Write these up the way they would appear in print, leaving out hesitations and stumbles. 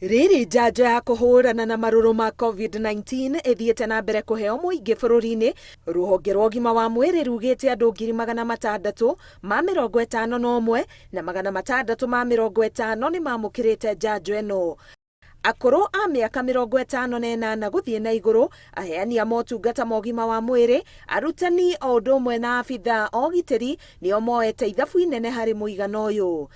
Riri njanjo ya kuhurana na marũrũ ma COVID-19 ithiĩte na mbere kũheo mũingĩ bũrũri-inĩ. Rũhonge rwa ũgima wa mwĩrĩ rugĩte andũ 651,651 na 650 nĩ mamũkĩrĩte njanjo ĩno. Akũrũ a mĩaka 58 gũthiĩ na igũrũ, aheani a motungata ma ũgima wa mwĩrĩ, arutani o ũndũ ũmwe na abithaa o gitĩri nĩo moete ithabu inene harĩ mũigana ũyũ.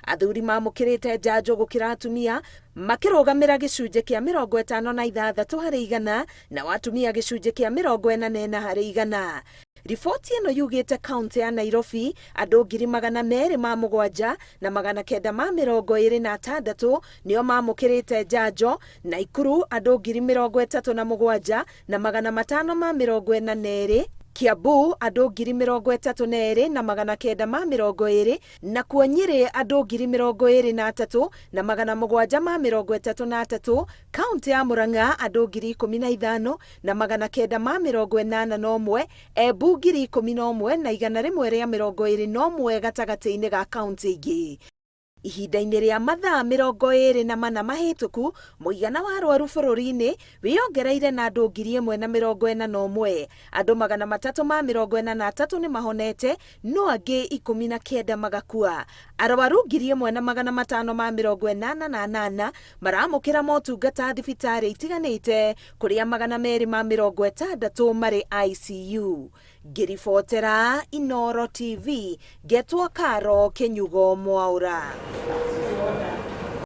Athuri mamũkĩrĩte njanjo gũkĩra atumia, makĩrũgamĩra gĩcunjĩ kĩa 56 harĩ igana, na atumia gĩcunjĩ kĩa 44 harĩ igana. Riboti ĩno yugĩte kaunti ya Nairobi andũ 207,926 nĩo mamũkĩrĩte njanjo, na Ikuru andũ 37,542, Kiambu andũ 32,920 na kuo Nyĩrĩ andũ 23,733, kaunti ya Murang'a andũ 15,981, Embu 11,121 gatagatĩ-inĩ ga kaunti ingĩ. Ihinda-inĩ rĩa mathaa 24 mahĩtũku, mũigana wa arwaru bũrũri-inĩ wĩongereire na andũ 1,041. Andũ 343 nĩ mahonete, no angĩ 19 magakua. Arwaru 1,588 maramũkĩra motungata thibitarĩ itiganĩte, kũrĩa 260 marĩ ICU. Ngĩribotera Inooro TV, Getwo Karo Kenyugo Mwaura.